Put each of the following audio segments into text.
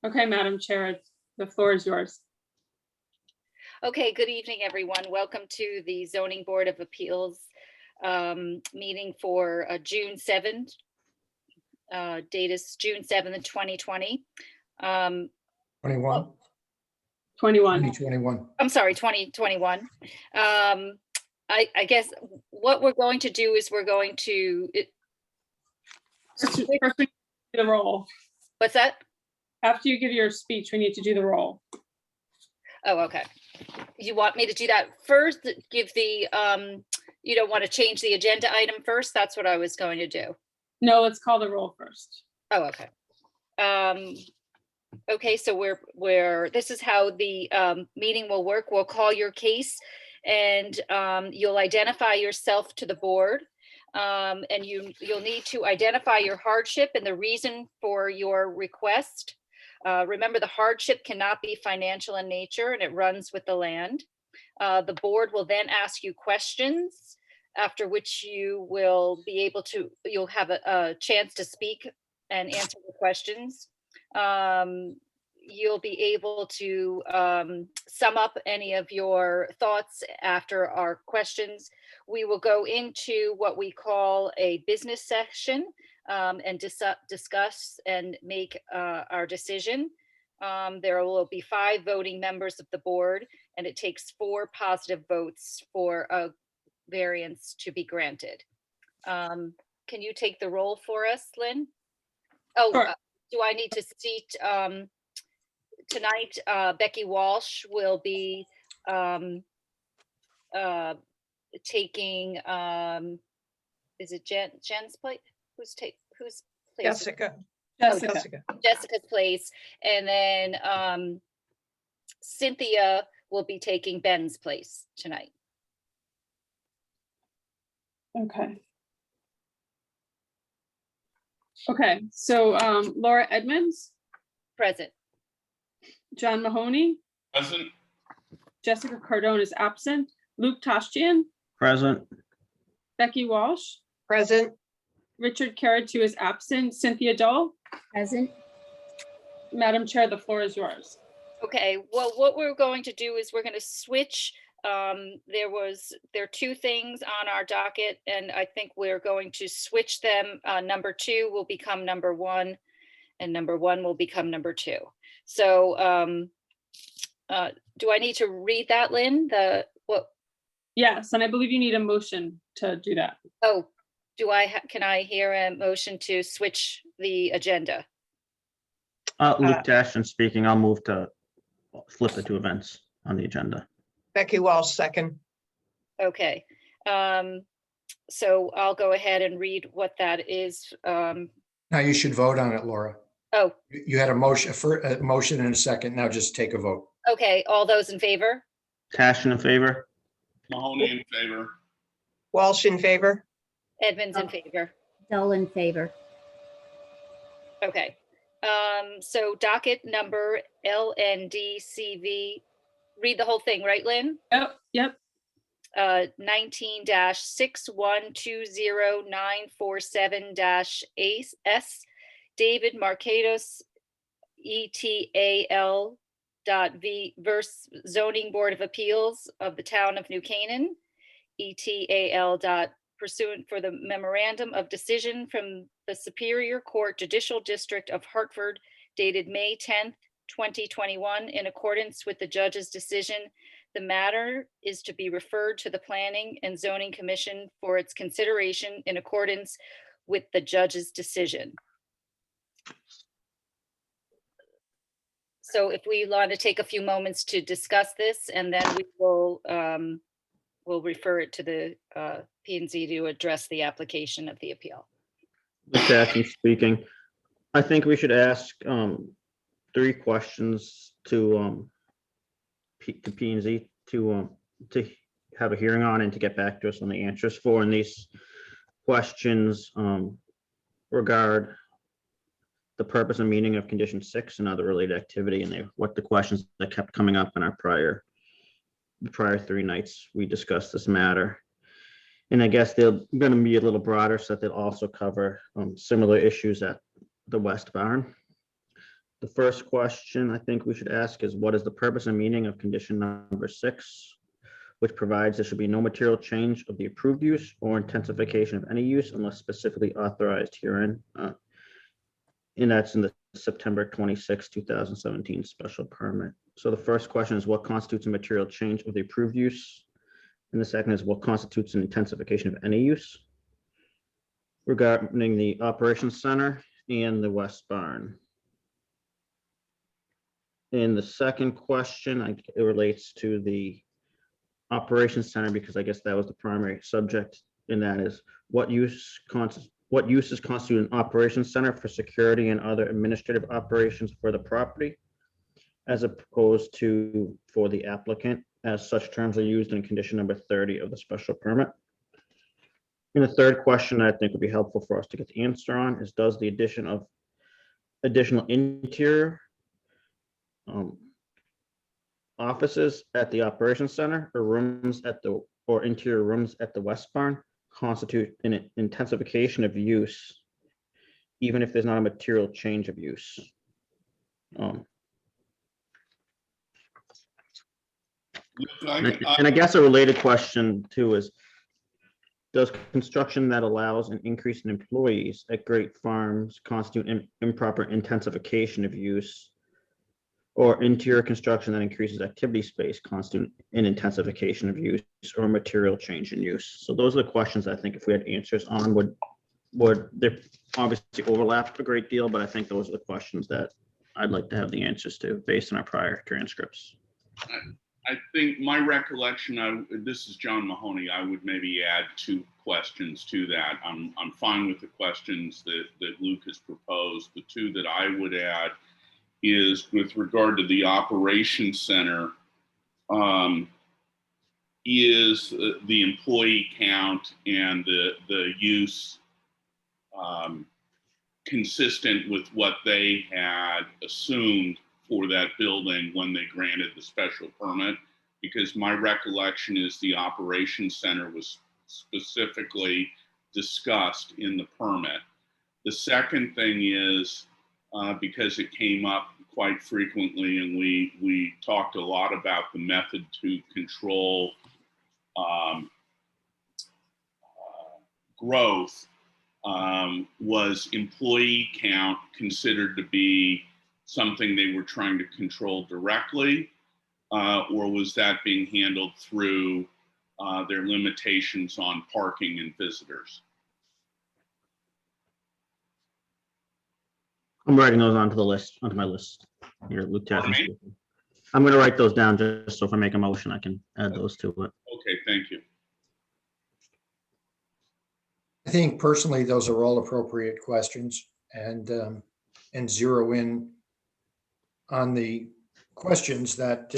Okay, Madam Chair, the floor is yours. Okay, good evening, everyone. Welcome to the Zoning Board of Appeals meeting for June 7th. Date is June 7th, 2020. 21. 21. 2021. I'm sorry, 2021. I guess what we're going to do is we're going to, First, we need to do the roll. what's that? After you give your speech, we need to do the roll. Oh, okay. You want me to do that first? Give the, you don't want to change the agenda item first? That's what I was going to do. No, let's call the roll first. Oh, okay. Okay, so this is how the meeting will work. We'll call your case and you'll identify yourself to the board. And you'll need to identify your hardship and the reason for your request. Remember, the hardship cannot be financial in nature and it runs with the land. The board will then ask you questions, after which you will be able to, you'll have a chance to speak and answer the questions. You'll be able to sum up any of your thoughts after our questions. We will go into what we call a business session and discuss and make our decision. There will be 5 voting members of the board, and it takes 4 positive votes for a variance to be granted. Can you take the roll for us, Lynn? Oh, Sure. do I need to seat tonight? Becky Walsh will be taking, is it Jen's place? Who's place? Jessica. Jessica's place, and then Cynthia will be taking Ben's place tonight. Okay. Okay, so Laura Edmonds, Present. John Mahoney, Present. Jessica Cardone is absent, Luke Toshtian, Present. Becky Walsh, Present. Richard Caratu is absent, Cynthia Dole. Present. Madam Chair, the floor is yours. Okay, well, what we're going to do is we're going to switch. There are 2 things on our docket, and I think we're going to switch them. Number 2 will become number 1, and number 1 will become number 2. So do I need to read that, Lynn? Yes, and I believe you need a motion to do that. Oh, can I hear a motion to switch the agenda? Luke Dashon speaking. I'll move to flip the 2 events on the agenda. Becky Walsh, second. Okay, so I'll go ahead and read what that is. Now you should vote on it, Laura. Oh, You had a motion and a second. Now just take a vote. okay, all those in favor? Dashon in favor. Mahoney in favor. Walsh in favor. Edmonds in favor. Dole in favor. Okay, so docket number LNDCV, read the whole thing, right, Lynn? Yep. 19-6120947-S, David Marcados, ETAL.V versus Zoning Board of Appeals of the Town of New Canaan, ETAL. Pursuant for the memorandum of decision from the Superior Court Judicial District of Hartford dated May 10th, 2021, in accordance with the judge's decision, the matter is to be referred to the Planning and Zoning Commission for its consideration in accordance with the judge's decision. So if we want to take a few moments to discuss this, and then we will we'll refer it to the P&Z to address the application of the appeal. Luke Dashon speaking. I think we should ask 3 questions to P&Z to have a hearing on and to get back to us on the answers for. And these questions regard the purpose and meaning of condition 6 and other related activity, and what the questions that kept coming up in our prior 3 nights we discussed this matter. And I guess they're going to be a little broader, so that they'll also cover similar issues at the West Barn. The first question I think we should ask is, what is the purpose and meaning of condition number 6, which provides there should be no material change of the approved use or intensification of any use unless specifically authorized herein. And that's in the September 26, 2017 special permit. So the first question is, what constitutes a material change of the approved use? And the second is, what constitutes an intensification of any use? Regarding the operations center and the west barn. And the second question, it relates to the operations center, because I guess that was the primary subject, and that is, what uses constitute an operations center for security and other administrative operations for the property, as opposed to for the applicant, as such terms are used in condition number 30 of the special permit. And the third question I think would be helpful for us to get the answer on is, does the addition of additional interior offices at the operations center or rooms at the, or interior rooms at the west barn constitute an intensification of use, even if there's not a material change of use? And I guess a related question too is, does construction that allows an increase in employees at Great Farms constitute an improper intensification of use? Or interior construction that increases activity space constitute an intensification of use or material change in use? So those are the questions I think if we had answers on would they obviously overlap a great deal, but I think those are the questions that I'd like to have the answers to based on our prior transcripts. I think my recollection, this is John Mahoney, I would maybe add 2 questions to that. I'm fine with the questions that Luke has proposed. The 2 that I would add is with regard to the operations center, is the employee count and the use consistent with what they had assumed for that building when they granted the special permit? Because my recollection is the operations center was specifically discussed in the permit. The second thing is, because it came up quite frequently and we talked a lot about the method to control growth, was employee count considered to be something they were trying to control directly, or was that being handled through their limitations on parking and visitors? I'm writing those onto my list here, Luke Tasman speaking. I'm going to write those down just so if I make a motion, I can add those to it. Okay, thank you. I think personally, those are all appropriate questions, and zero in on the questions that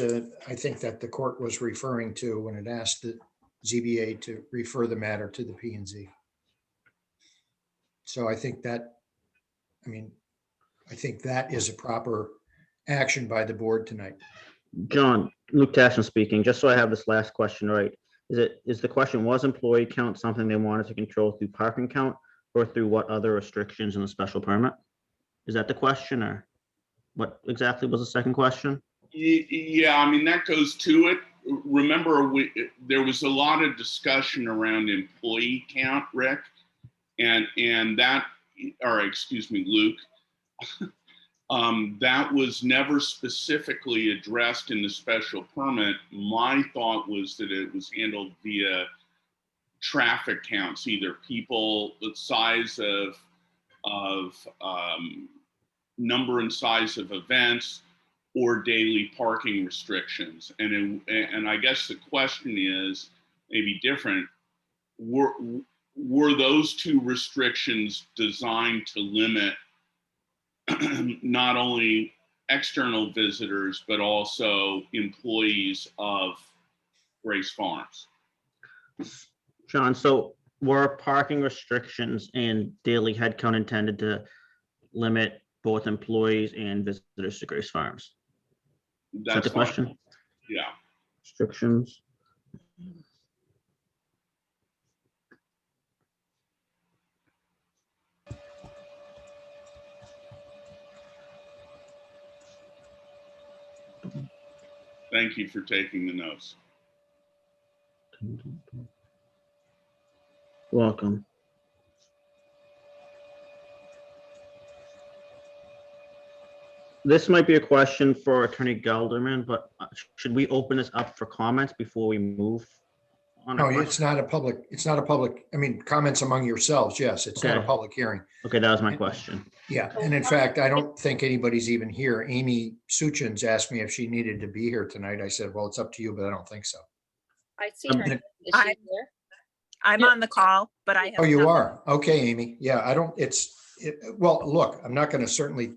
I think that the court was referring to when it asked the ZBA to refer the matter to the P&Z. So I think that is a proper action by the board tonight. John, Luke Tasman speaking, just so I have this last question right. Is the question, was employee count something they wanted to control through parking count or through what other restrictions in the special permit? Is that the question, or what exactly was the second question? Yeah, I mean, that goes to it. Remember, there was a lot of discussion around employee count, Rick, and that, or excuse me, Luke, that was never specifically addressed in the special permit. My thought was that it was handled via traffic counts, either people, the size of number and size of events, or daily parking restrictions. And I guess the question is maybe different. Were those 2 restrictions designed to limit not only external visitors, but also employees of Grace Farms? John, so were parking restrictions and daily headcount intended to limit both employees and visitors to Grace Farms? Is that the question? Yeah. Restrictions. Thank you for taking the notes. Welcome. This might be a question for Attorney Gelderman, but should we open this up for comments before we move on? No, it's not a public, I mean, comments among yourselves, yes, it's not a Okay. public hearing. Okay, that was my question. Yeah, and in fact, I don't think anybody's even here. Amy Suchins asked me if she needed to be here tonight. I said, well, it's up to you, but I don't think so. I see her. And Is she I'm- there? I'm Yeah. on the call, but I have. Oh, you nothing. are? Okay, Amy. Yeah, I don't, well, look, I'm not going to certainly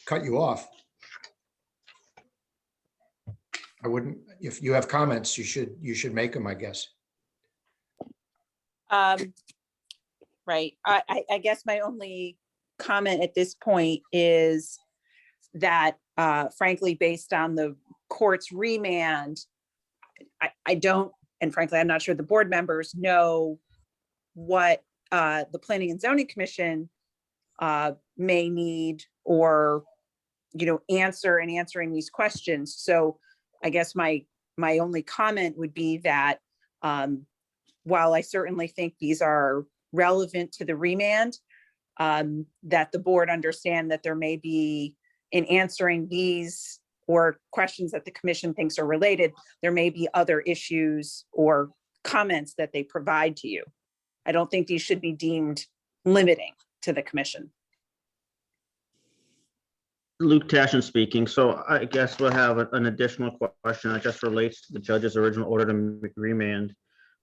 cut you off. I wouldn't, if you have comments, you should make them, I guess. Right. I guess my only comment at this point is that frankly, based on the court's remand, I don't, and frankly, I'm not sure the board members know what the Planning and Zoning Commission may need or, answer in answering these questions. So I guess my only comment would be that while I certainly think these are relevant to the remand, that the board understand that there may be, in answering these or questions that the commission thinks are related, there may be other issues or comments that they provide to you. I don't think these should be deemed limiting to the commission. Luke Tashin speaking. So I guess we'll have an additional question that just relates to the judge's original order to remand,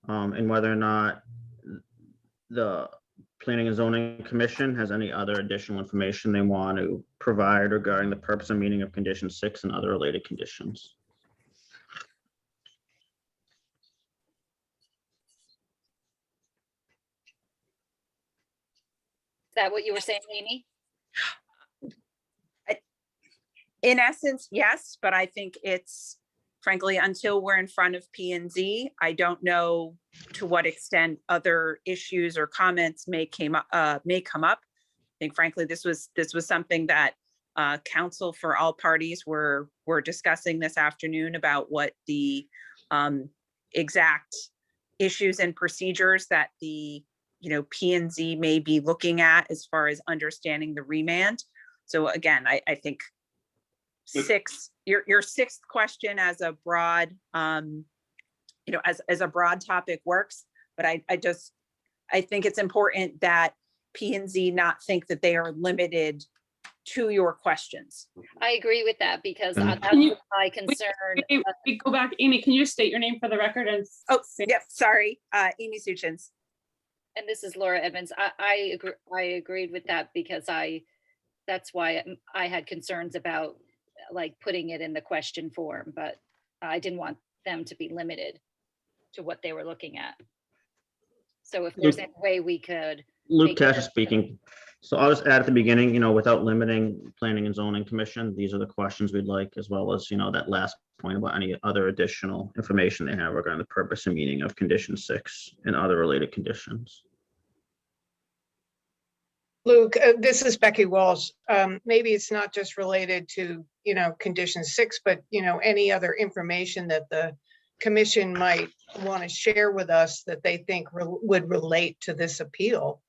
and whether or not the Planning and Zoning Commission has any other additional information they want to provide regarding the purpose and meaning of condition 6 and other related conditions. Is that what you were saying, Amy? In essence, yes, but I think it's frankly, until we're in front of P and Z, I don't know to what extent other issues or comments may come up. I think frankly, this was something that counsel for all parties were discussing this afternoon about what the exact issues and procedures that the P and Z may be looking at as far as understanding the remand. So again, I think your sixth question as a broad, as a broad topic works, but I think it's important that P and Z not think that they are limited to your questions. I agree with that because Mhm. that's my concern. We go back, Amy, can you just state your name for the record and? Oh, yep, sorry, Amy Suchins. And this is Laura Edmonds. I agreed with that because that's why I had concerns about like putting it in the question form, but I didn't want them to be limited to what they were looking at. So if there's any way we could. Luke make Tashin it- speaking. So I'll just add at the beginning, without limiting Planning and Zoning Commission, these are the questions we'd like, as well as, that last point about any other additional information they have regarding the purpose and meaning of condition 6 and other related conditions. Luke, this is Becky Walsh. Maybe it's not just related to, condition 6, but, any other information that the commission might want to share with us that they think would relate to this appeal.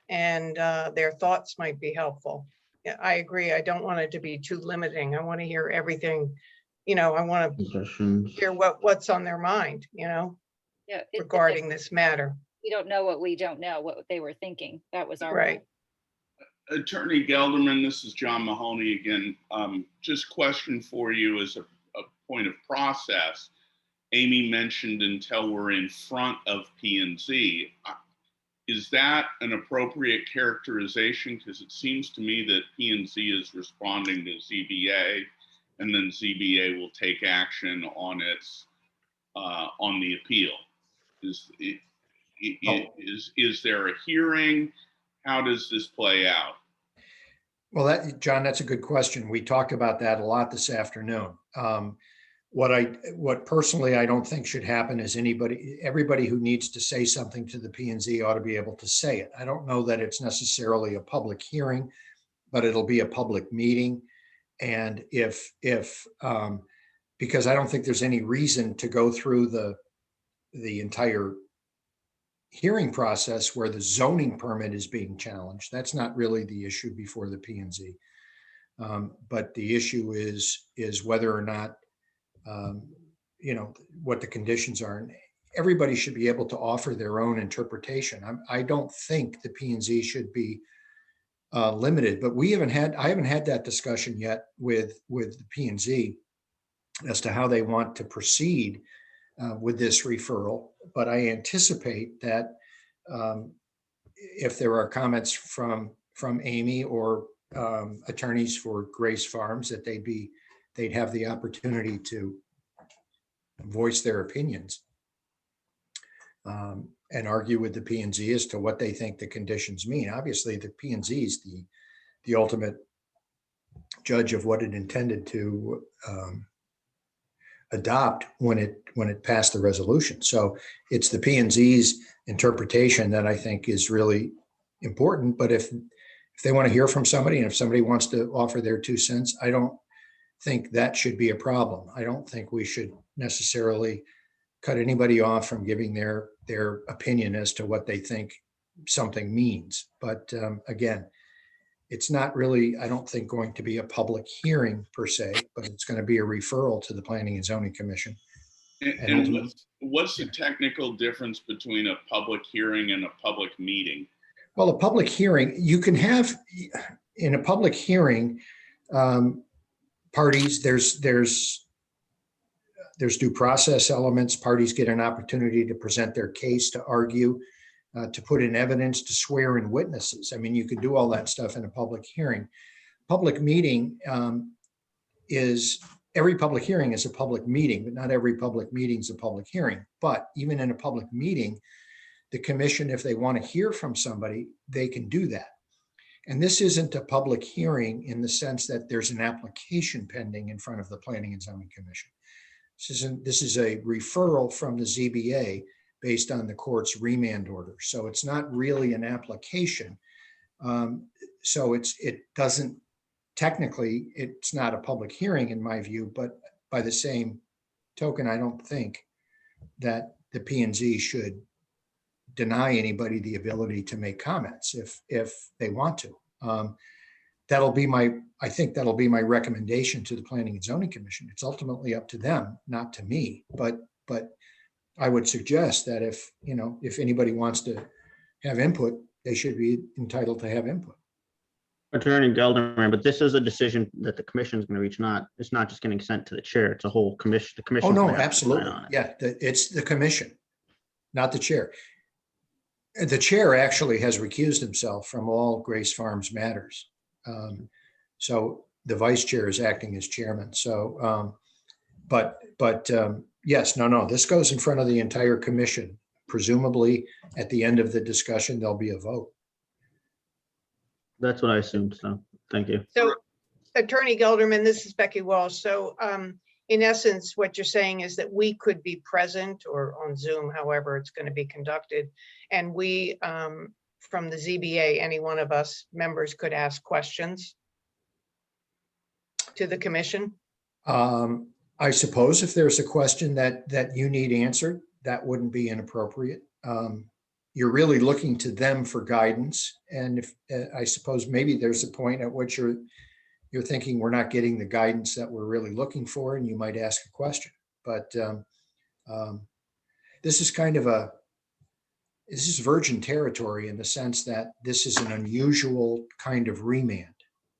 And their thoughts might be helpful. Yeah, I agree. I don't want it to be too limiting. I want to hear everything, I want to Conditions. hear what's on their mind, Yeah, regarding this matter. we don't know what we don't know, what they were thinking. That was our. Right. Attorney Gelderman, this is John Mahoney again. Just question for you as a point of process. Amy mentioned until we're in front of P and Z. Is that an appropriate characterization? Because it seems to me that P and Z is responding to ZBA, and then ZBA will take action on its on the appeal. Is there a hearing? How does this play out? Well, John, that's a good question. We talked about that a lot this afternoon. What personally I don't think should happen is everybody who needs to say something to the P and Z ought to be able to say it. I don't know that it's necessarily a public hearing, but it'll be a public meeting. And because because I don't think there's any reason to go through the entire hearing process where the zoning permit is being challenged. That's not really the issue before the P and Z. But the issue is whether or not, what the conditions are. And everybody should be able to offer their own interpretation. I don't think the P and Z should be limited, but I haven't had that discussion yet with the P and Z as to how they want to proceed with this referral. But I anticipate that if there are comments from Amy or attorneys for Grace Farms, that they'd have the opportunity to voice their opinions and argue with the P and Z as to what they think the conditions mean. Obviously, the P and Z is the ultimate judge of what it intended to adopt when it passed the resolution. So it's the P and Z's interpretation that I think is really important. But if they want to hear from somebody, and if somebody wants to offer their 2 cents, I don't think that should be a problem. I don't think we should necessarily cut anybody off from giving their opinion as to what they think something means. But again, it's not really, I don't think, going to be a public hearing per se, but it's going to be a referral to the Planning and Zoning Commission. And what's the technical difference between a public hearing and a public meeting? Well, a public hearing, you can have, in a public hearing, parties, there's due process elements. Parties get an opportunity to present their case, to argue, to put in evidence, to swear in witnesses. I mean, you can do all that stuff in a public hearing. Public meeting every public hearing is a public meeting, but not every public meeting is a public hearing. But even in a public meeting, the commission, if they want to hear from somebody, they can do that. And this isn't a public hearing in the sense that there's an application pending in front of the Planning and Zoning Commission. This is a referral from the ZBA based on the court's remand order. So it's not really an application. So it doesn't, technically, it's not a public hearing in my view, but by the same token, I don't think that the P and Z should deny anybody the ability to make comments if they want to. I think that'll be my recommendation to the Planning and Zoning Commission. It's ultimately up to them, not to me, but I would suggest that if anybody wants to have input, they should be entitled to have input. Attorney Gelderman, but this is a decision that the commission is going to reach. It's not just getting sent to the chair. It's a whole commission. The commission. Oh, no, absolutely. Yeah, it's the commission, not the chair. The chair actually has recused himself from all Grace Farms matters. So the vice chair is acting as chairman. So, yes, no, this goes in front of the entire commission. Presumably at the end of the discussion, there'll be a vote. That's what I assumed. So thank you. So Attorney Gelderman, this is Becky Walsh. So in essence, what you're saying is that we could be present or on Zoom, however it's going to be conducted. And we, from the ZBA, any one of us members could ask questions to the commission. I suppose if there's a question that you need answered, that wouldn't be inappropriate. You're really looking to them for guidance. And if I suppose maybe there's a point at which you're thinking we're not getting the guidance that we're really looking for, and you might ask a question. But this is this is virgin territory in the sense that this is an unusual kind of remand.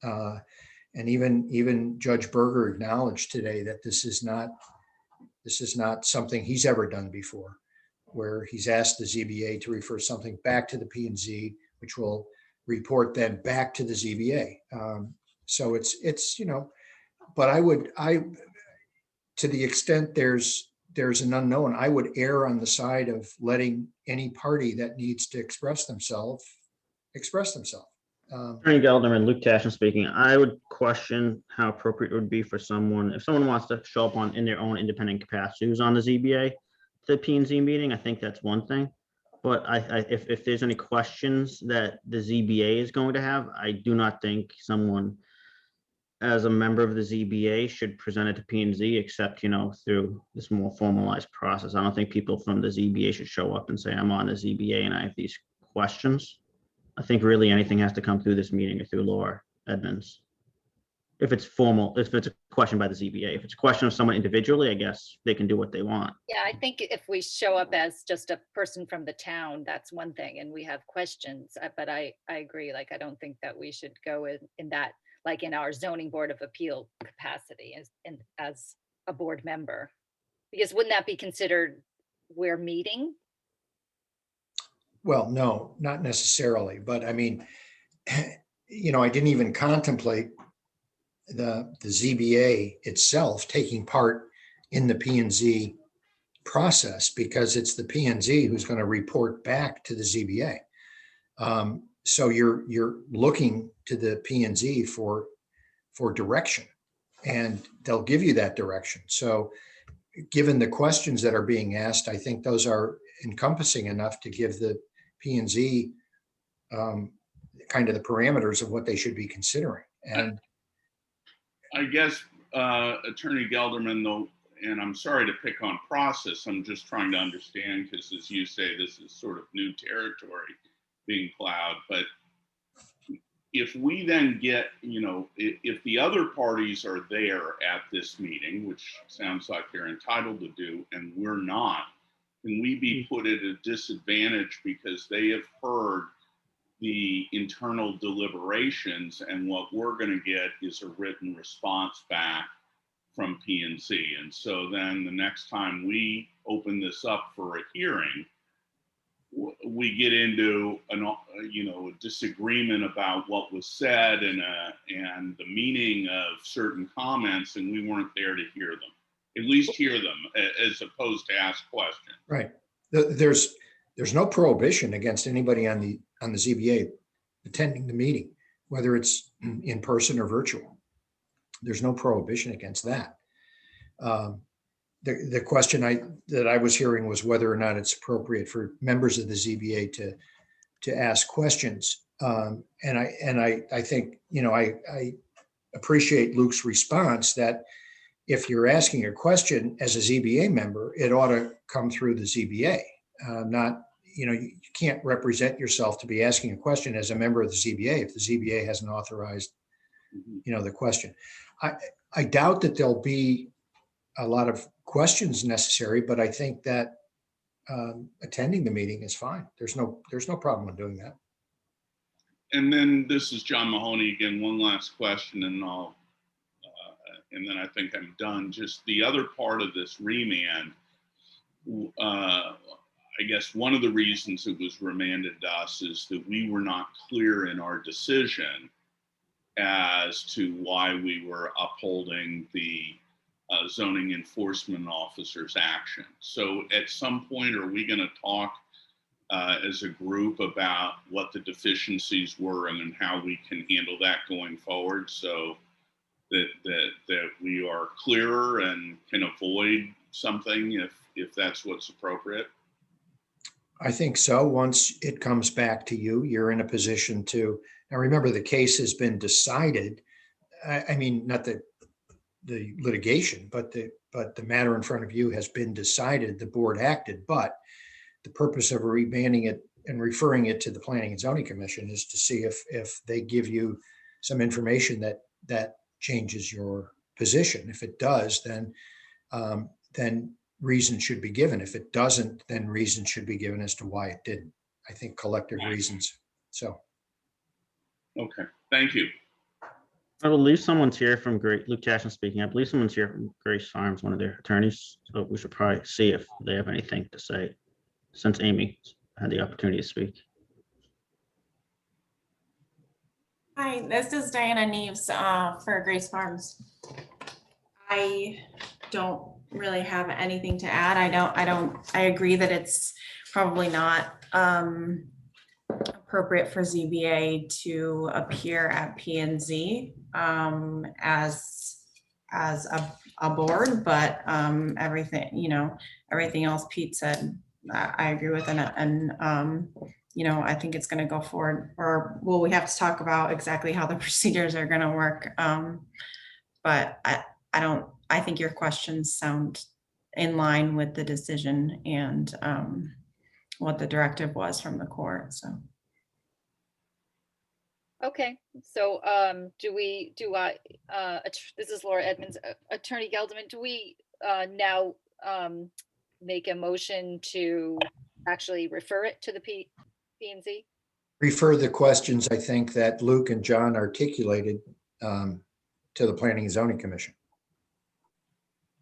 And even Judge Berger acknowledged today that this is not something he's ever done before, where he's asked the ZBA to refer something back to the P and Z, which will report then back to the ZBA. So it's but to the extent there's an unknown, I would err on the side of letting any party that needs to express themselves. Attorney Gelderman, Luke Tashin speaking. I would question how appropriate it would be for someone, if someone wants to show up in their own independent capacity who's on the ZBA, the P and Z meeting. I think that's one thing. But if there's any questions that the ZBA is going to have, I do not think someone as a member of the ZBA should present it to P and Z, except, through this more formalized process. I don't think people from the ZBA should show up and say, I'm on the ZBA and I have these questions. I think really anything has to come through this meeting or through Laura Edmonds. If it's formal, if it's a question by the ZBA, if it's a question of someone individually, I guess they can do what they want. Yeah, I think if we show up as just a person from the town, that's one thing, and we have questions, but I agree, like, I don't think that we should go in that, like in our zoning board of appeal capacity as a board member. Because wouldn't that be considered we're meeting? Well, no, not necessarily, but I mean, I didn't even contemplate the ZBA itself taking part in the P and Z process, because it's the P and Z who's going to report back to the ZBA. So you're looking to the P and Z for direction, and they'll give you that direction. So given the questions that are being asked, I think those are encompassing enough to give the P and Z kind of the parameters of what they should be considering. And I guess, Attorney Gelderman, though, and I'm sorry to pick on process, I'm just trying to understand, because as you say, this is sort of new territory being plowed. But if we then get, if the other parties are there at this meeting, which sounds like they're entitled to do, and we're not, can we be put at a disadvantage because they have heard the internal deliberations, and what we're going to get is a written response back from P and Z? And so then the next time we open this up for a hearing, we get into a disagreement about what was said and the meaning of certain comments, and we weren't there to hear them. At least hear them, as opposed to ask questions. right, there's no prohibition against anybody on the ZBA attending the meeting, whether it's in person or virtual. There's no prohibition against that. The question that I was hearing was whether or not it's appropriate for members of the ZBA to ask questions. And I think, I appreciate Luke's response that if you're asking a question as a ZBA member, it ought to come through the ZBA, not, you can't represent yourself to be asking a question as a member of the ZBA if the ZBA hasn't authorized, the question. I doubt that there'll be a lot of questions necessary, but I think that attending the meeting is fine. There's no problem in doing that. And then this is John Mahoney again. One last question, and and then I think I'm done. Just the other part of this remand. I guess one of the reasons it was remanded to us is that we were not clear in our decision as to why we were upholding the zoning enforcement officer's action. So at some point, are we going to talk as a group about what the deficiencies were and then how we can handle that going forward, so that we are clearer and can avoid something if that's what's appropriate? I think so. Once it comes back to you, you're in a position to, now remember, the case has been decided. I mean, not the litigation, but the matter in front of you has been decided. The board acted, but the purpose of remanding it and referring it to the Planning and Zoning Commission is to see if they give you some information that changes your position. If it does, then reason should be given. If it doesn't, then reason should be given as to why it didn't. I think collective reasons. So. Okay, thank you. I believe someone's here from Luke Cashin speaking. I believe someone's here from Grace Farms, one of their attorneys. So we should probably see if they have anything to say, since Amy had the opportunity to speak. Hi, this is Diana Neves for Grace Farms. I don't really have anything to add. I agree that it's probably not appropriate for ZBA to appear at P&Z as a board, but everything else Pete said, I agree with, and I think it's going to go forward. Or will we have to talk about exactly how the procedures are going to work but I think your questions sound in line with the decision and what the directive was from the court, so. Okay, so this is Laura Edmonds, Attorney Gelderman, do we now make a motion to actually refer it to the P and Z? Refer the questions, I think, that Luke and John articulated to the Planning and Zoning Commission.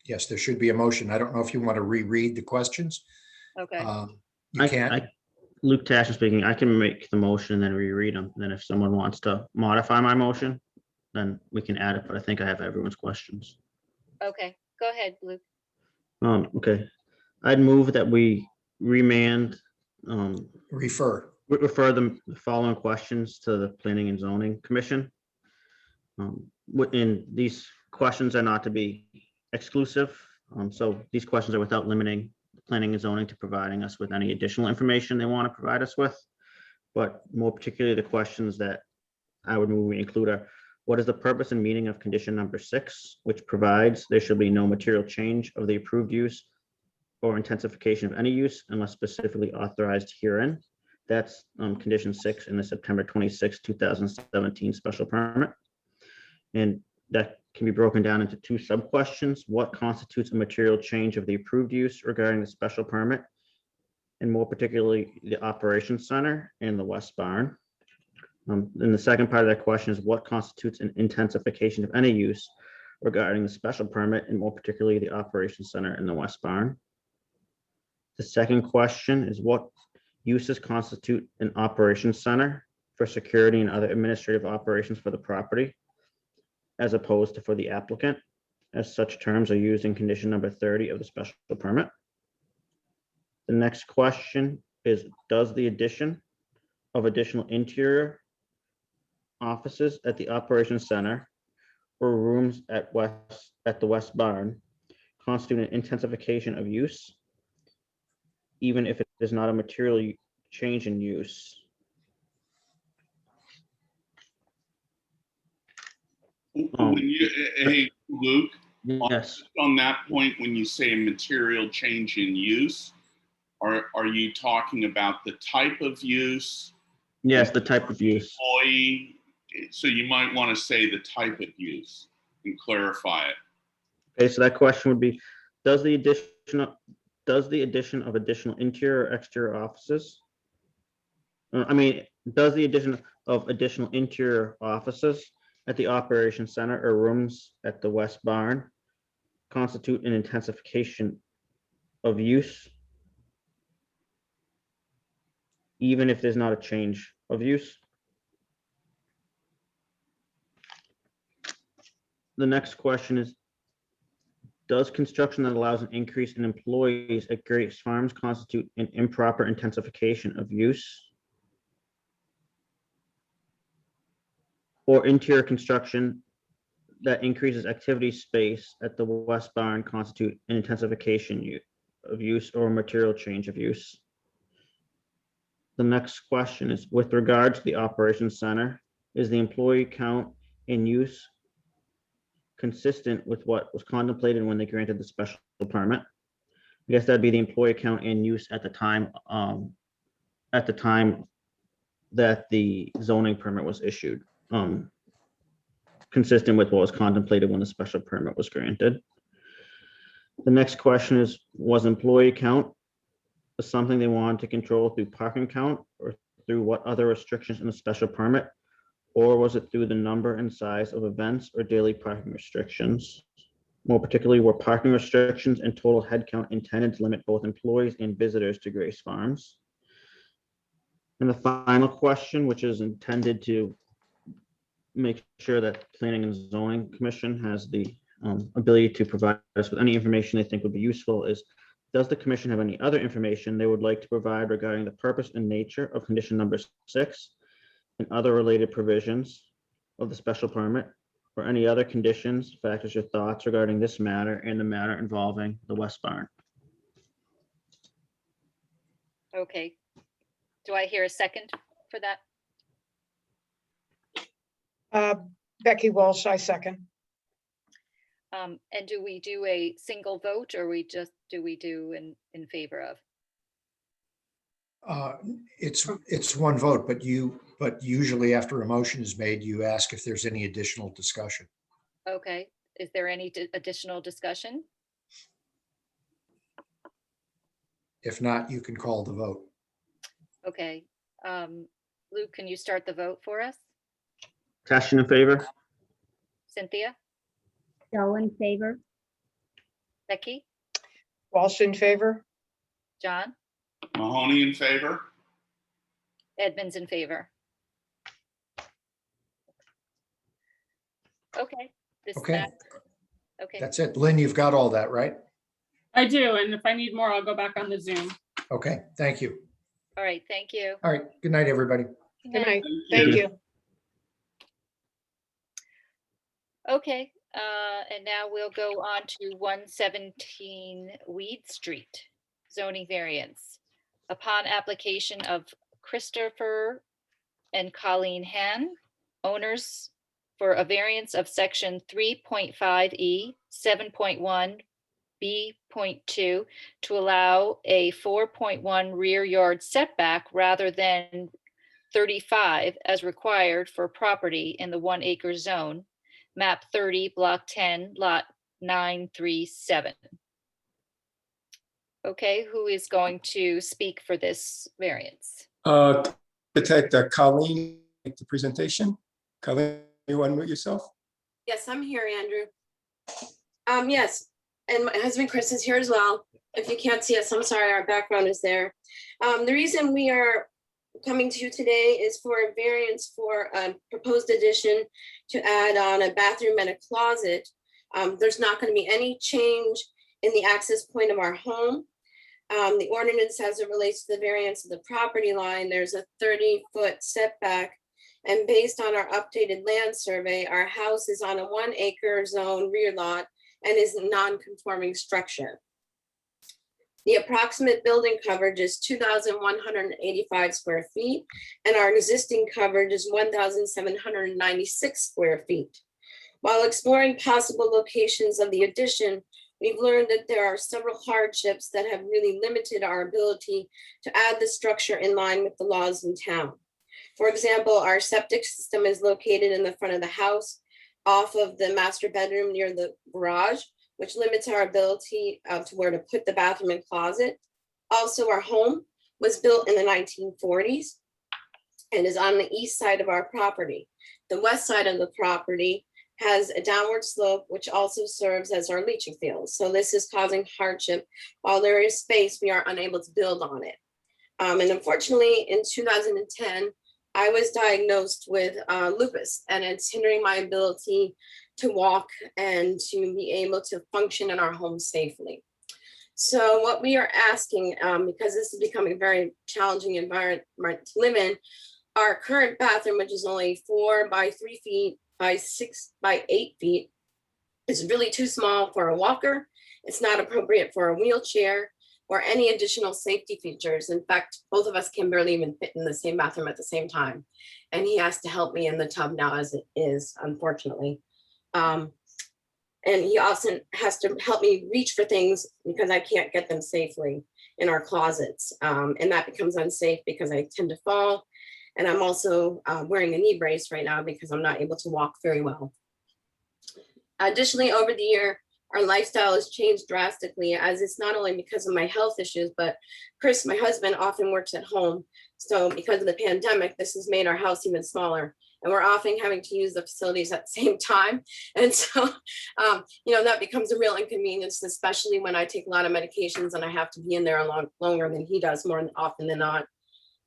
Yes, there should be a motion. I don't know if you want to reread the questions. Okay, You can't. Luke Tashin speaking. I can make the motion and then reread them. Then if someone wants to modify my motion, then we can add it, but I think I have everyone's questions. okay, go ahead, Luke. Okay. I'd move that we remand, Refer. refer the following questions to the Planning and Zoning Commission. And these questions are not to be exclusive. So these questions are without limiting Planning and Zoning to providing us with any additional information they want to provide us with. But more particularly, the questions that I would move we include are, what is the purpose and meaning of condition number 6, which provides there shall be no material change of the approved use or intensification of any use unless specifically authorized herein? That's condition 6 in the September 26, 2017 special permit. And that can be broken down into 2 sub-questions. What constitutes a material change of the approved use regarding the special permit? And more particularly, the operations center and the West Barn. And the second part of that question is, what constitutes an intensification of any use regarding the special permit, and more particularly the operations center and the West Barn? The second question is, what uses constitute an operations center for security and other administrative operations for the property, as opposed to for the applicant, as such terms are used in condition number 30 of the special permit? The next question is, does the addition of additional interior offices at the operations center or rooms at the West Barn constitute an intensification of use, even if it is not a material change in use? Hey, Luke, Yes. on that point, when you say material change in use, are you talking about the type of use? Yes, the type of use. Employee? So you might want to say the type of use and clarify it. Okay, so that question would be, does the addition of additional interior or exterior offices? Does the addition of additional interior offices at the operations center or rooms at the West Barn constitute an intensification of use, even if there's not a change of use? The next question is, does construction that allows an increase in employees at Grace Farms constitute an improper intensification of use? Or interior construction that increases activity space at the West Barn constitute an intensification of use or material change of use? The next question is, with regard to the operations center, is the employee count in use consistent with what was contemplated when they granted the special permit? I guess that'd be the employee count in use at the time that the zoning permit was issued, consistent with what was contemplated when the special permit was granted. The next question is, was employee count something they wanted to control through parking count or through what other restrictions in the special permit? Or was it through the number and size of events or daily parking restrictions? More particularly, were parking restrictions and total headcount intended to limit both employees and visitors to Grace Farms? And the final question, which is intended to make sure that Planning and Zoning Commission has the ability to provide us with any information they think would be useful, is, does the commission have any other information they would like to provide regarding the purpose and nature of condition number 6 and other related provisions of the special permit, or any other conditions, factors, or thoughts regarding this matter and the matter involving the West Barn? Okay. Do I hear a second for that? Becky Walsh, I second. And do we do a single vote or do we do in favor of? It's one vote, but usually after a motion is made, you ask if there's any additional discussion. Okay, is there any additional discussion? If not, you can call the vote. Okay, Luke, can you start the vote for us? Cashin in favor? Cynthia, Stoll in favor. Becky, Walsh in favor? John, Mahoney in favor? Edmonds in favor. Okay. Okay. Okay, That's it. Lynn, you've got all that, right? I do, and if I need more, I'll go back on the Zoom. Okay, thank you. all right, thank you. All right, good night, everybody. Good night. Thank Thank you. you. Okay, and now we'll go on to 117 Weed Street, zoning variance. Upon application of Christopher and Colleen Han, owners, for a variance of section 3.5E, 7.1, B.2 to allow a 4.1 rear yard setback rather than 35 as required for property in the 1 acre zone, map 30, block 10, lot 937. Okay, who is going to speak for this variance? Architect Colleen, make the presentation. Colleen, you unmute yourself? Yes, I'm here, Andrew. Yes, and my husband Chris is here as well. If you can't see us, I'm sorry, our background is there. The reason we are coming to you today is for a variance for a proposed addition to add on a bathroom and a closet. There's not going to be any change in the access point of our home. The ordinance as it relates to the variance of the property line, there's a 30-foot setback. And based on our updated land survey, our house is on a 1 acre zone rear lot and is a non-conforming structure. The approximate building coverage is 2,185 square feet, and our existing coverage is 1,796 square feet. While exploring possible locations of the addition, we've learned that there are several hardships that have really limited our ability to add the structure in line with the laws in town. For example, our septic system is located in the front of the house off of the master bedroom near the garage, which limits our ability to where to put the bathroom and closet. Also, our home was built in the 1940s and is on the east side of our property. The west side of the property has a downward slope, which also serves as our leaching field. So this is causing hardship. While there is space, we are unable to build on it. And unfortunately, in 2010, I was diagnosed with lupus, and it's hindering my ability to walk and to be able to function in our home safely. So what we are asking, because this is becoming a very challenging environment to live in, our current bathroom, which is only 4 by 3 feet by 6 by 8 feet, is really too small for a walker. It's not appropriate for a wheelchair or any additional safety features. In fact, both of us can barely even fit in the same bathroom at the same time. And he has to help me in the tub now as it is, unfortunately. And he also has to help me reach for things because I can't get them safely in our closets. And that becomes unsafe because I tend to fall. And I'm also wearing a knee brace right now because I'm not able to walk very well. Additionally, over the year, our lifestyle has changed drastically, as it's not only because of my health issues, but Chris, my husband, often works at home. So because of the pandemic, this has made our house even smaller. And we're often having to use the facilities at the same time. And so, that becomes a real inconvenience, especially when I take a lot of medications and I have to be in there a lot longer than he does, more often than not.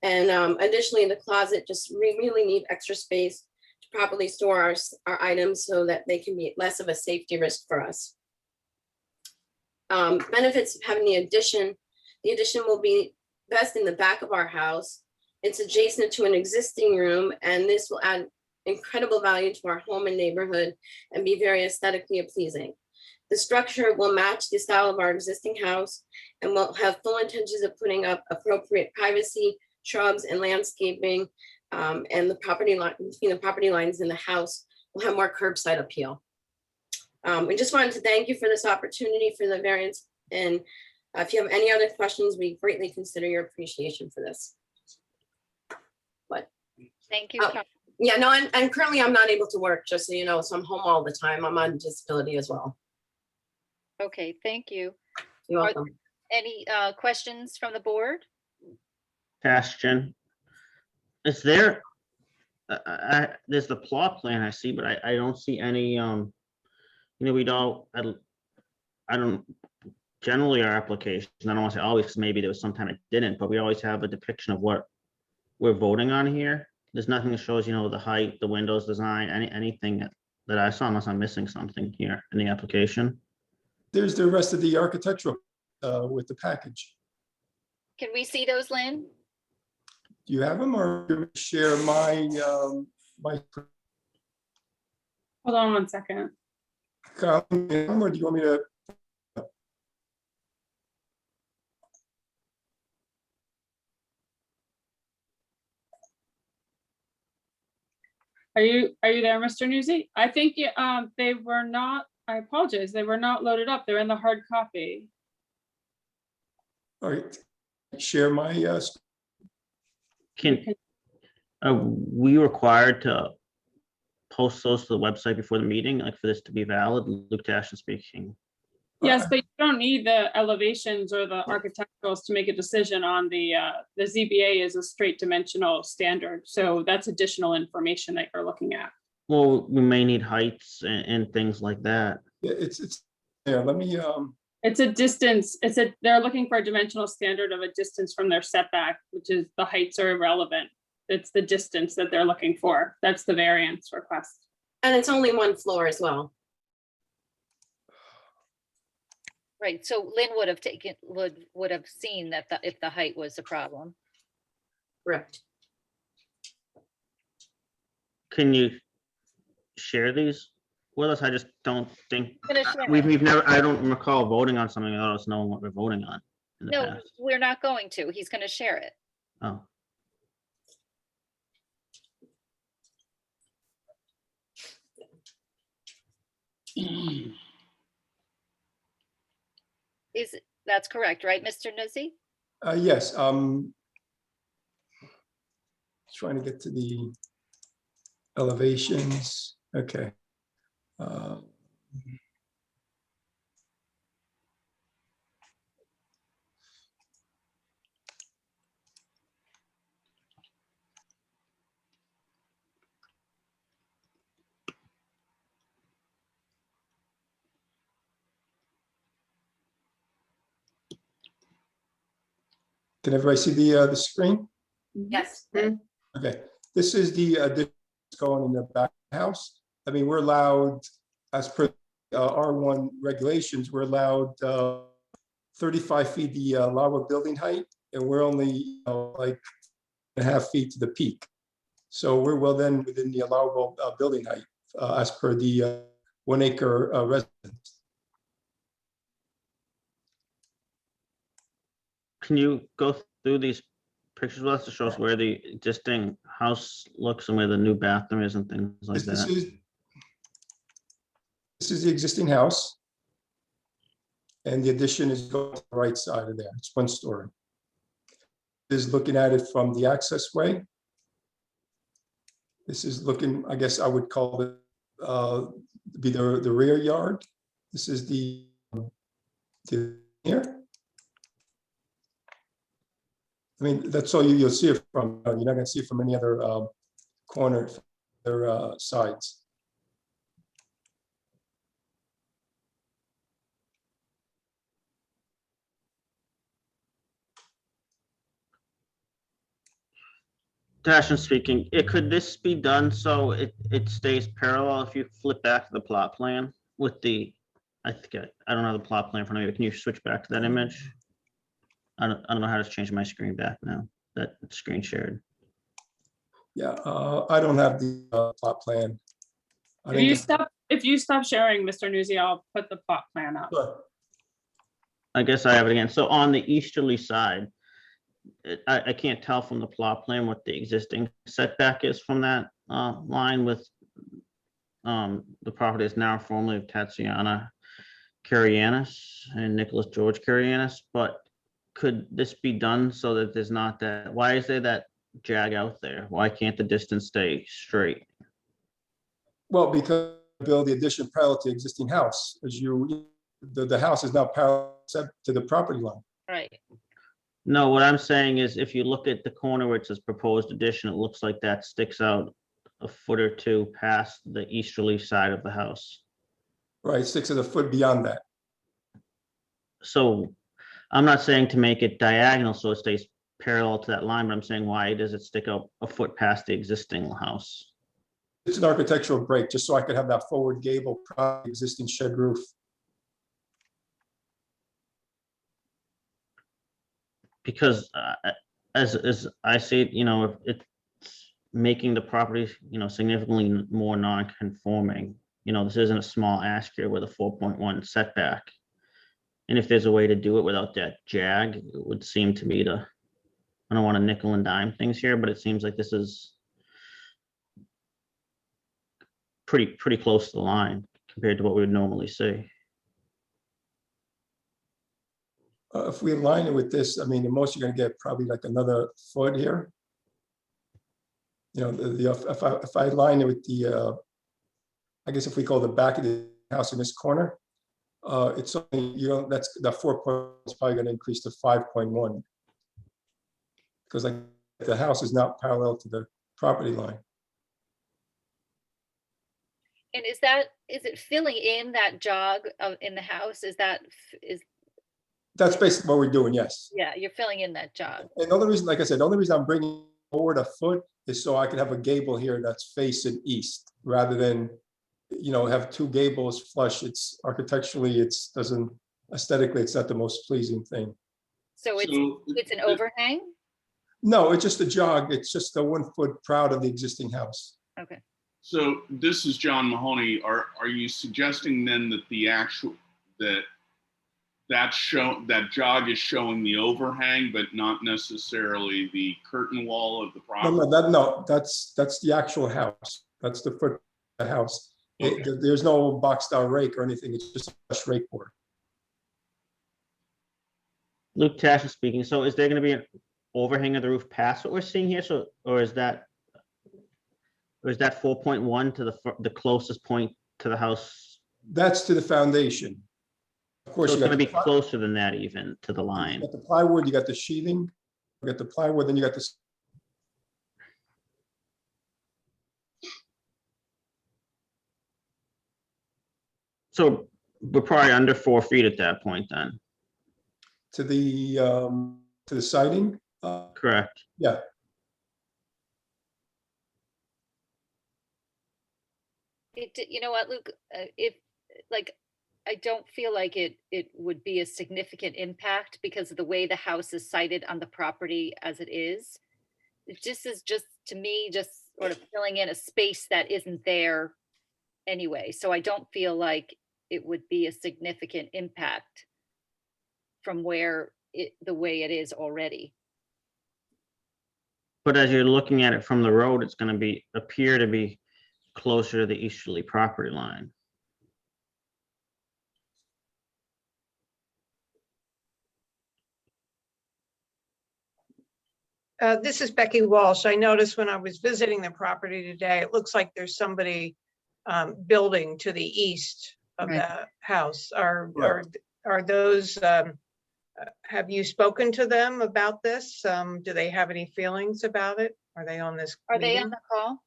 And additionally, in the closet, we really need extra space to properly store our items so that they can be less of a safety risk for us. Benefits of having the addition will be best in the back of our house. It's adjacent to an existing room, and this will add incredible value to our home and neighborhood and be very aesthetically pleasing. The structure will match the style of our existing house and will have full intentions of putting up appropriate privacy, shrubs, and landscaping, and the property line between the property lines in the house will have more curbside appeal. We just wanted to thank you for this opportunity for the variance. And if you have any other questions, we greatly consider your appreciation for this. Thank you. Oh. Yeah, no, and currently I'm not able to work, just so you know, so I'm home all the time. I'm on disability as well. Okay, thank you. You're Are- welcome. Any questions from the board? Question. Is there, there's the plot plan I see, but I don't see any, you know, we don't, I don't, generally our applications, I don't want to say always, 'cause maybe there was some time it didn't, but we always have a depiction of what we're voting on here. There's nothing that shows, you know, the height, the windows design, anything that I saw, unless I'm missing something here in the application. There's the rest of the architectural with the package. Can we see those, Lynn? Do you have them, or do you share my, my, Hold on one second. Colleen, or do you want me to? Are you there, Mr. Newsy? I think they were not, I apologize, they were not loaded up. They're in the hard copy. All right, share my, Can, are we required to post those to the website before the meeting, like for this to be valid? Luke Tashin speaking. Yes, but you don't need the elevations or the architecturals to make a decision on the ZBA is a straight dimensional standard. So that's additional information that you're looking at. Well, we may need heights and things like that. yeah, it's, yeah, let me, It's a distance, they're looking for a dimensional standard of a distance from their setback, which is the heights are irrelevant. It's the distance that they're looking for. That's the variance request. And it's only one floor as well. Right, so Lynn would have taken, would have seen that if the height was a problem. Correct. Can you share these with us? I just don't think, Gonna share we've it. never, I don't recall voting on something without us knowing what we're voting on in the No, past. we're not going to. He's gonna share it. Oh, That's correct, right, Mr. Nuzzi? yes, trying to get to the elevations, okay. Can everybody see the screen? Yes. Okay, this is the addition going in the back of the house. I mean, we're allowed, as per R1 regulations, we're allowed 35 feet the allowable building height, and we're only like 1.5 feet to the peak. So we're well then within the allowable building height as per the 1 acre residence. can you go through these pictures with us to show us where the existing house looks and where the new bathroom is and things like This that? is the existing house. And the addition is going to the right side of there. It's 1 story. This is looking at it from the access way. This is looking, I guess I would call it be the rear yard. This is the here. I mean, that's all you'll see it from. You're not going to see it from any other corner or sides. Tashin speaking, could this be done so it stays parallel if you flip back to the plot plan with the, I think, I don't have the plot plan in front of me, but can you switch back to that image? I don't know how to change my screen back now, that screen shared. Yeah, I don't have the plot plan. I If didn't you get- stop, if you stop sharing, Mr. Newsy, I'll put the plot plan up. Sure. I guess I have it again. So on the easterly side, I can't tell from the plot plan what the existing setback is from that line with the property is now formerly of Tatiana Karayanis and Nicholas George Karayanis, but could this be done so that there's not that, why is there that jag out there? Why can't the distance stay straight? Well, because build the addition parallel to the existing house, as the house is now parallel to the property line. Right. No, what I'm saying is if you look at the corner where it says proposed addition, it looks like that sticks out a foot or two past the easterly side of the house. Right, 6 of a foot beyond that. So I'm not saying to make it diagonal so it stays parallel to that line, but I'm saying why does it stick out a foot past the existing house? It's an architectural break, just so I could have that forward gable, existing shed roof. Because as I see it, if it's making the property, significantly more non-conforming. This isn't a small ask here with a 4.1 setback. And if there's a way to do it without that jag, it would seem to me to, I don't want to nickel and dime things here, but it seems like this is pretty close to the line compared to what we would normally see. If we align it with this, I mean, the most you're gonna get probably like another foot here. If I align it with the, I guess if we call the back of the house in this corner, it's only, that's that 4 point is probably gonna increase to 5.1. Because like the house is not parallel to the property line. And is it filling in that jog in the house? That's basically what we're doing, yes. Yeah, you're filling in that jog. And the only reason, like I said, the only reason I'm bringing forward a foot is so I can have a gable here that's facing east, rather than, have two gables flush. It's architecturally, aesthetically, it's not the most pleasing thing. So it's an overhang? No, it's just a jog. It's just a 1 foot proud of the existing house. Okay. So this is John Mahoney. Are you suggesting then that that jog is showing the overhang, but not necessarily the curtain wall of the property? No, that's the actual house. That's the foot of the house. Okay. There's no box style rake or anything. It's just a flush rake board. Luke Tash speaking. So is there going to be an overhang of the roof past what we're seeing here? So, or is that 4.1 to the closest point to the house? That's to the foundation. Of course, So it's you going got to be closer than that even to the line. You got the plywood, you got the sheathing, you got the plywood, then you got the. So we're probably under 4 feet at that point then. To the siding. Correct. Yeah. You know what, Luke, I don't feel like it would be a significant impact because of the way the house is sited on the property as it is. It just is to me, just sort of filling in a space that isn't there anyway. So I don't feel like it would be a significant impact from the way it is already. But as you're looking at it from the road, it's going to appear to be closer to the easterly property line. This is Becky Walsh. I noticed when I was visiting the property today, it looks like there's somebody building to the east of Right. the house. Are Right. those, have you spoken to them about this? Do they have any feelings about it? Are they on this Are they on meeting? the call?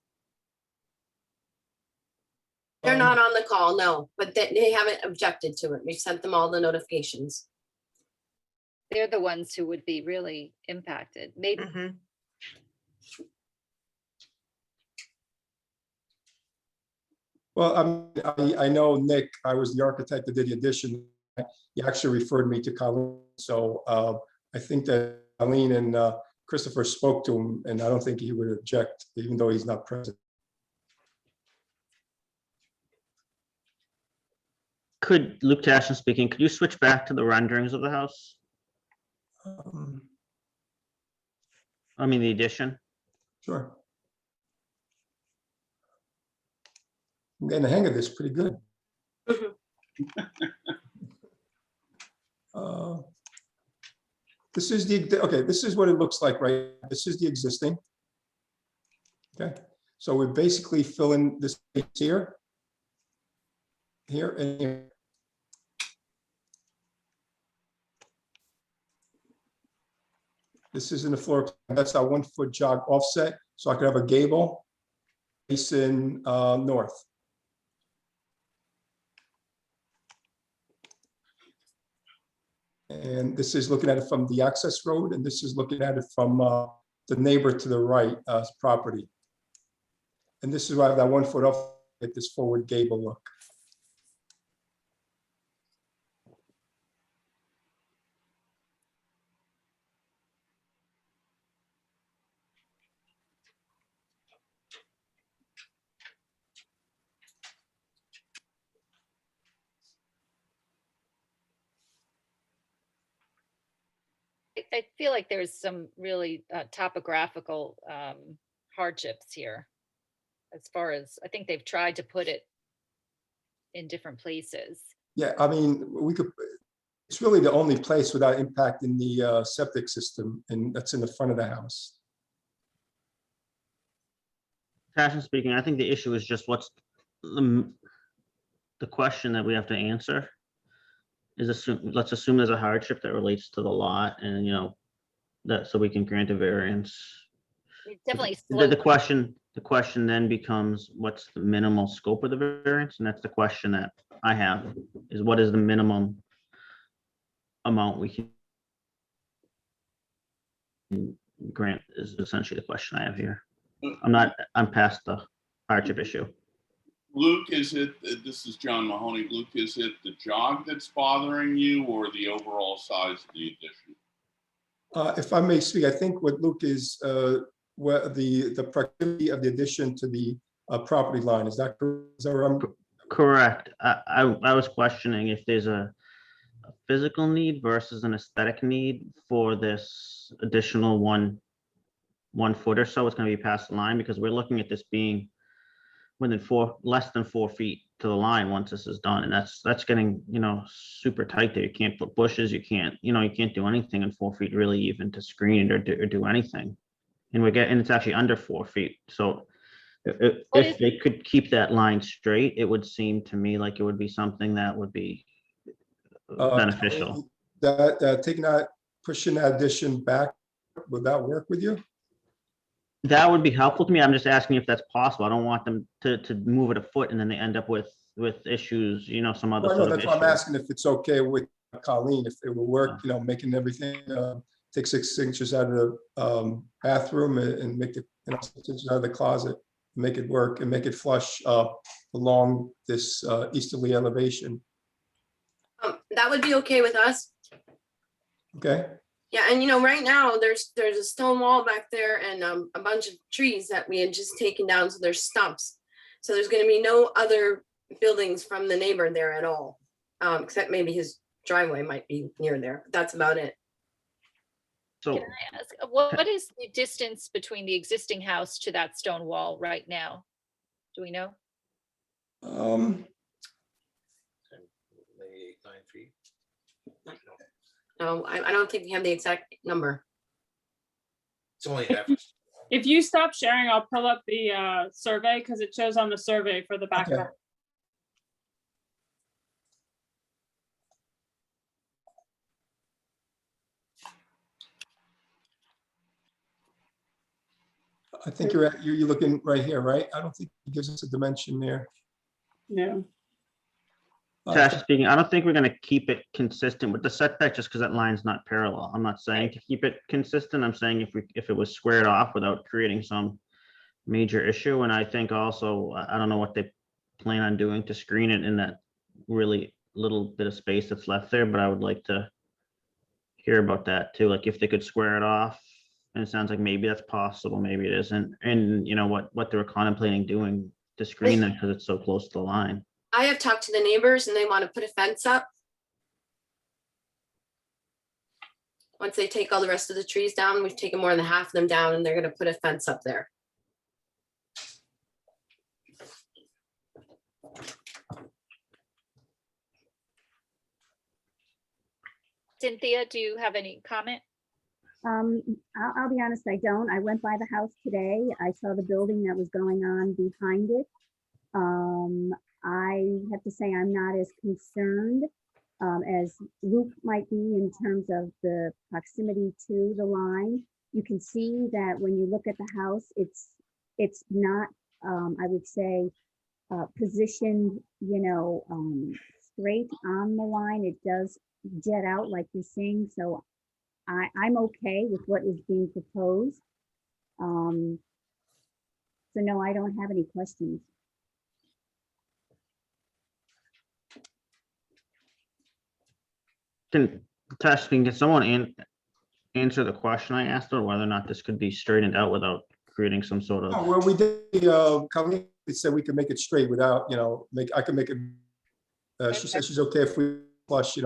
They're not on the call, no, but they haven't objected to it. We've sent them all the notifications. They're the ones who would be really impacted. Maybe Mhm. Well, I know Nick, I was the architect that did the addition. He actually referred me to Colleen. So I think that Colleen and Christopher spoke to him, and I don't think he would object, even though he's not present. Could, Luke Tashin speaking, could you switch back to the renderings of the house? I mean, the addition. Sure. I'm getting the hang of this pretty good. Mhm. This is okay, this is what it looks like, right? This is the existing. Okay, so we basically fill in this space here, and here. This is in the floor plan. That's our 1 foot jog offset, so I could have a gable facing north. And this is looking at it from the access road, and this is looking at it from the neighbor to the right property. And this is why I have that 1 foot off at this forward gable look. I feel like there's some really topographical hardships here. As far as, I think they've tried to put it in different places. Yeah, I mean, we could, it's really the only place without impacting the septic system, and that's in the front of the house. Passion speaking, I think the issue is just what's the question that we have to answer is let's assume there's a hardship that relates to the lot, and that so we can grant a variance. It's definitely The slow. question then becomes what's the minimal scope of the variance, and that's the question that I have is what is the minimum amount we can grant is essentially the question I have here. I'm past the hardship issue. Luke, this is John Mahoney. Luke, is it the jog that's bothering you or the overall size of the addition? If I may speak, I think what Luke is, what the proximity of the addition to the property line, is that Correct. I was questioning if there's a physical need versus an aesthetic need for this additional one foot or so. It's going to be past the line because we're looking at this being less than 4 feet to the line once this is done, and that's getting super tight there. You can't put bushes, you can't do anything in 4 feet really, even to screen it or do anything. And it's actually under 4 feet. So if they could keep that line straight, it would seem to me like it would be something that would be beneficial. Pushing that addition back, would that work with you? That would be helpful to me. I'm just asking if that's possible. I don't want them to move it a foot and then they end up with issues, some other sort of that's why I'm issue. asking if it's okay with Colleen, if it will work, making everything, take 6 inches out of the bathroom and make it 6 inches out of the closet, make it work and make it flush along this easterly elevation. That would be okay with us. Okay. Yeah, and right now there's a stone wall back there and a bunch of trees that we had just taken down, so there's stumps. So there's going to be no other buildings from the neighbor there at all, except maybe his driveway might be near there. That's about it. So Can I ask, what is the distance between the existing house to that stone wall right now? Do we know? 9 feet. No, I don't think we have the exact number. It's only half. If you stop sharing, I'll pull up the survey because it shows on the survey for the back of Okay. the. I think you're looking right here, right? I don't think it gives us a dimension there. No. Tasha speaking, I don't think we're going to keep it consistent with the setback just because that line's not parallel. I'm not saying to keep it consistent. I'm saying if it was squared off without creating some major issue. And I think also, I don't know what they plan on doing to screen it in that really little bit of space that's left there, but I would like to hear about that too. Like if they could square it off, and it sounds like maybe that's possible, maybe it isn't. And what they were contemplating doing to screen that because it's so close to the line. I have talked to the neighbors and they want to put a fence up. Once they take all the rest of the trees down, we've taken more than half of them down and they're going to put a fence up there. Cynthia, do you have any comment? I'll be honest, I don't. I went by the house today. I saw the building that was going on behind it. I have to say I'm not as concerned as Luke might be in terms of the proximity to the line. You can see that when you look at the house, it's not, I would say, positioned, straight on the line. It does jet out like you're saying. So I'm okay with what is being proposed. So no, I don't have any questions. Can someone answer the question I asked, or whether or not this could be straightened out without creating some sort Oh, of? well, we did, Colleen said we could make it straight without, I can make it. She said she's okay if we flush,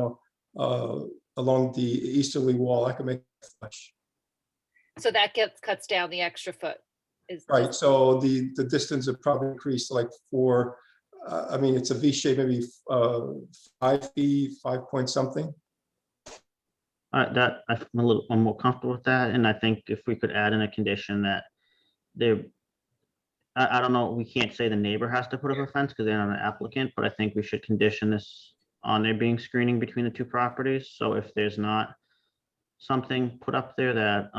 along the easterly wall. I can make it flush. So that cuts down the extra foot. Right, so the distance would probably increase like it's a V shape, maybe 5 feet, 5 point something. I'm more comfortable with that, and I think if we could add in a condition that I don't know, we can't say the neighbor has to put up a fence because they're not an applicant, but I think we should condition this on there being screening between the two properties. So if there's not something put up there that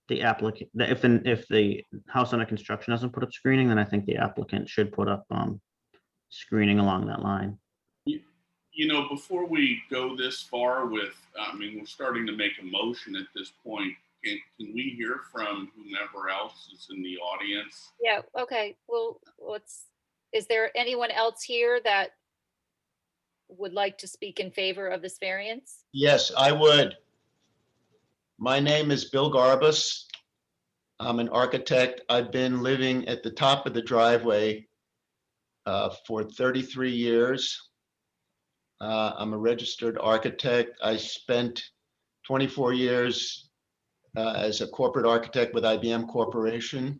the applicant, that if the house under construction doesn't put up screening, then I think the applicant should put up screening along that line. Before we go this far with, we're starting to make a motion at this point. Can we hear from whomever else is in the audience? Yeah, okay. Well, is there anyone else here that would like to speak in favor of this variance? Yes, I would. My name is Bill Garbus. I'm an architect. I've been living at the top of the driveway for 33 years. I'm a registered architect. I spent 24 years as a corporate architect with IBM Corporation.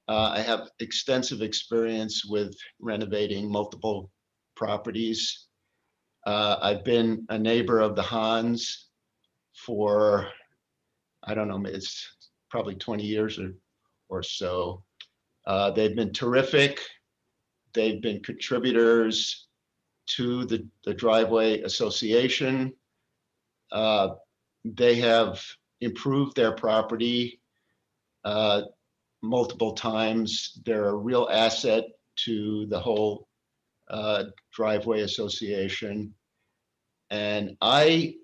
I have extensive experience with renovating multiple properties. I've been a neighbor of the Hans for, I don't know, it's probably 20 years or so. They've been terrific. They've been contributors to the driveway association. They have improved their property multiple times. They're a real asset to the whole driveway association. And I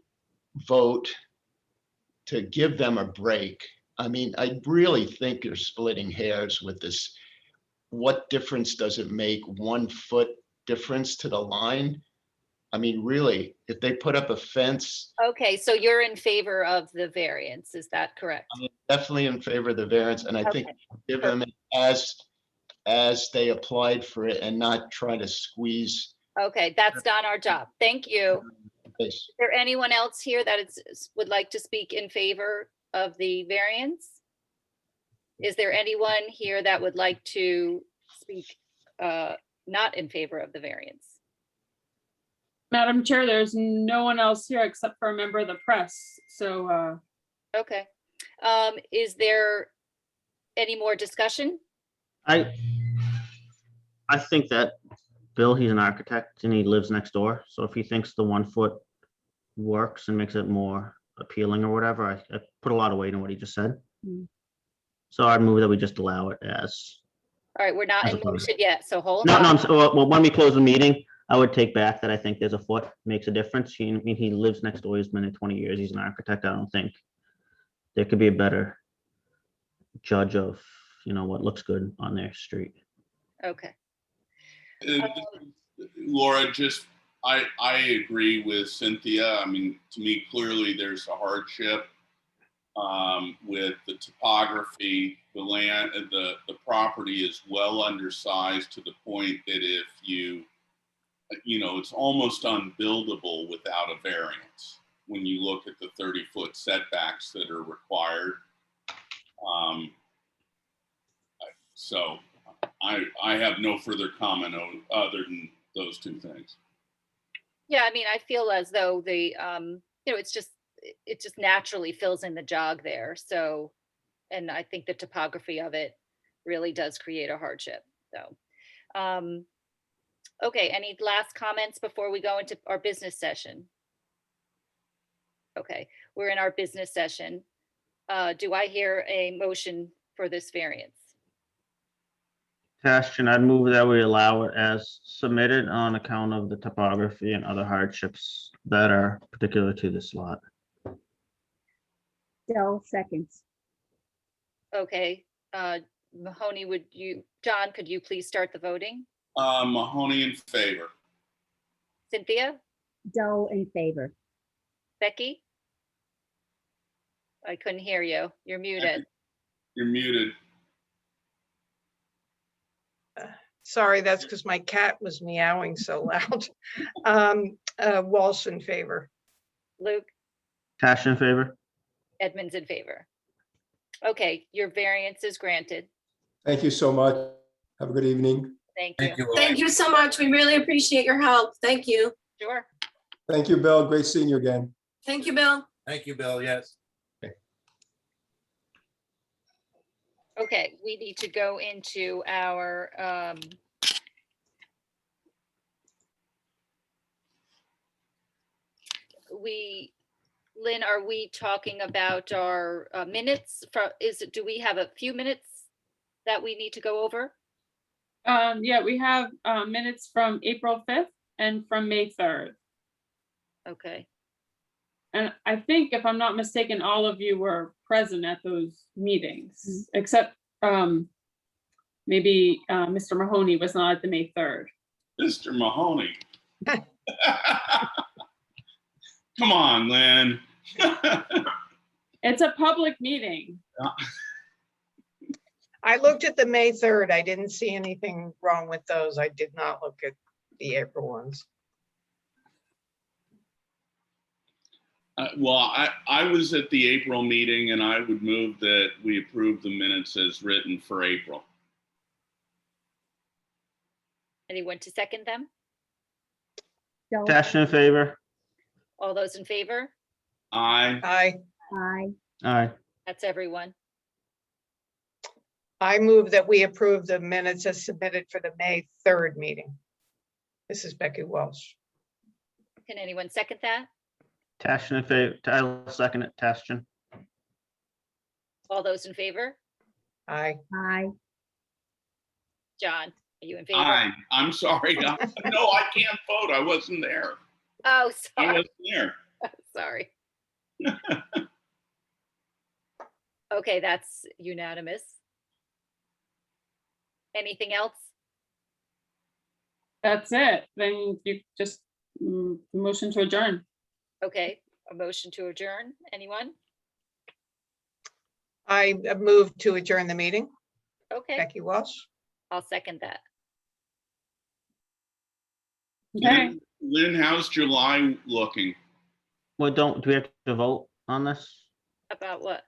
vote to give them a break. I really think you're splitting hairs with this. What difference does it make? 1 foot difference to the line? Really, if they put up a fence. Okay, so you're in favor of the variance, is that correct? I'm definitely in favor of the variance, and I think give them as they applied for it and not try to squeeze. Okay, that's done our job. Thank you. This. Is there anyone else here that would like to speak in favor of the variance? Is there anyone here that would like to speak not in favor of the variance? Madam Chair, there's no one else here except for a member of the press. So. Okay. Is there any more discussion? I think that Bill, he's an architect and he lives next door. So if he thinks the 1 foot works and makes it more appealing or whatever, I put a lot of weight in what he just said. So I'd move that we just allow it as. All right, we're not in motion yet, so hold No, on. well, when we close the meeting, I would take back that I think there's a foot makes a difference. He lives next door. He's been there 20 years. He's an architect. I don't think there could be a better judge of, what looks good on their street. Okay. Laura, I agree with Cynthia. To me, clearly there's a hardship with the topography. The land, the property is well undersized to the point that if it's almost unbuildable without a variance when you look at the 30-foot setbacks that are required. So I have no further comment other than those two things. Yeah, I mean, I feel as though the, it just naturally fills in the jog there. So, and I think the topography of it really does create a hardship. So, okay, any last comments before we go into our business session? Okay, we're in our business session. Do I hear a motion for this variance? Tastian, I'd move that we allow it as submitted on account of the topography and other hardships that are particular to this lot. Dell seconds. Okay, Mahoney, John, could you please start the voting? Mahoney in favor. Cynthia, Dell in favor. Becky? I couldn't hear you. You're muted. You're muted. Sorry, that's because my cat was meowing so loud. Walsh in favor. Luke, Tastian in favor? Edmonds in favor. Okay, your variance is granted. Thank you so much. Have a good evening. Thank you. Thank you. Thank you so much. We really appreciate your help. Thank you. Sure. Thank you, Bill. Great seeing you again. Thank you, Bill. Thank you, Bill. Yes. Okay, we need to go into our, Lynn, are we talking about our minutes? Do we have a few minutes that we need to go over? Yeah, we have minutes from April 5th and from May 3rd. Okay, And I think, if I'm not mistaken, all of you were present at those meetings, except maybe Mr. Mahoney was not at the May 3rd. Mr. Mahoney. Come on, Lynn. It's a public meeting. I looked at the May 3rd. I didn't see anything wrong with those. I did not look at the April ones. Well, I was at the April meeting, and I would move that we approve the minutes as written for April. anyone to second them? Dell, Tastian in favor? All those in favor? Aye. Aye. aye. Aye. That's everyone. I move that we approve the minutes as submitted for the May 3rd meeting. This is Becky Welsh. Can anyone second that? Tastian in favor? I'll second it. Tastian. All those in favor? Aye. Aye. John, are you in favor? Aye. I'm sorry. No, I can't vote. I wasn't there. Oh, I sorry, wasn't there. sorry. Okay, that's unanimous. Anything else? That's it. Then you just motion to adjourn. Okay, a motion to adjourn, anyone? I move to adjourn the meeting. Okay, Becky Welsh. I'll second that. Okay. Lynn, how's July looking? Well, do we have to vote on this? About what?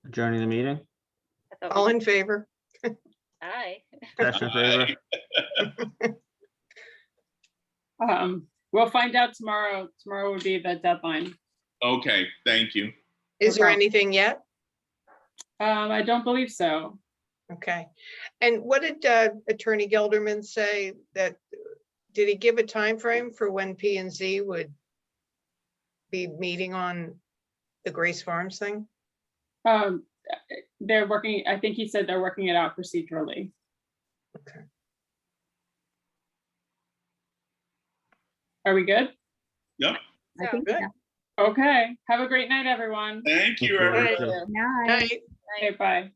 Adjourning the meeting? I thought All we- in favor? Aye. Tastian in favor? We'll find out tomorrow. Tomorrow would be the deadline. Okay, thank you. Is there Okay. anything yet? I don't believe so. Okay. And what did Attorney Gelderman say that, did he give a time frame for when P and Z would be meeting on the Grace Farms thing? They're working, I think he said they're working it out procedurally. Okay. Are we good? Yep. I think good. so. Okay. Have a great night, everyone. Thank you, Okay. everyone. Good night. Night. Okay, bye.